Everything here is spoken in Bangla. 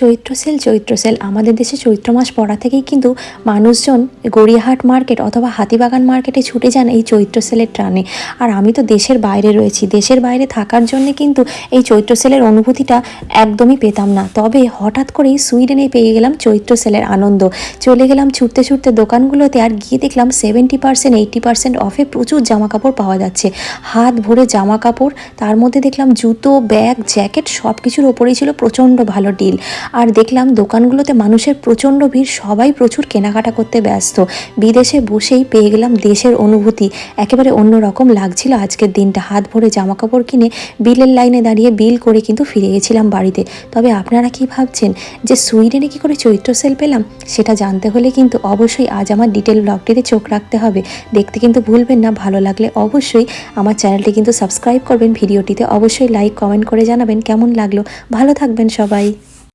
চৈত্র সেল আমাদের দেশে চৈত্র মাস পড়া থেকেই কিন্তু মানুষজন গড়িয়াহাট মার্কেট অথবা হাতিবাগান মার্কেটে ছুটে যান এই চৈত্র সেলের টানে। আর আমি তো দেশের বাইরে রয়েছি, দেশের বাইরে থাকার জন্যে কিন্তু এই চৈত্র সেলের অনুভূতিটা একদমই পেতাম না। তবে হঠাৎ করেই সুইডেনে পেয়ে গেলাম চৈত্র সেলের আনন্দ। চলে গেলাম ছুটতে ছুটতে দোকানগুলোতে, আর গিয়ে দেখলাম 70% 80% অফে প্রচুর জামা কাপড় পাওয়া যাচ্ছে। হাত ভরে জামা কাপড়, তার মধ্যে দেখলাম জুতো, ব্যাগ, জ্যাকেট সব কিছুর ওপরেই ছিল প্রচণ্ড ভালো ডিল। আর দেখলাম দোকানগুলোতে মানুষের প্রচণ্ড ভিড়, সবাই প্রচুর কেনাকাটা করতে ব্যস্ত। বিদেশে বসেই পেয়ে গেলাম দেশের অনুভূতি, একেবারে অন্যরকম লাগছিল আজকের দিনটা। হাত ভরে জামা কাপড় কিনে বিলের লাইনে দাঁড়িয়ে বিল করে কিন্তু ফিরে গেছিলাম বাড়িতে। তবে আপনারা কি ভাবছেন যে সুইডেনে কী করে চৈত্র সেল পেলাম, সেটা জানতে হলে কিন্তু অবশ্যই আজ আমার ডিটেল ব্লগটিতে চোখ রাখতে হবে। দেখতে কিন্তু ভুলবেন না, ভালো লাগলে অবশ্যই আমার চ্যানেলটি কিন্তু সাবস্ক্রাইব করবেন। ভিডিওটিতে অবশ্যই লাইক কমেন্ট করে জানাবেন কেমন লাগলো। ভালো থাকবেন সবাই।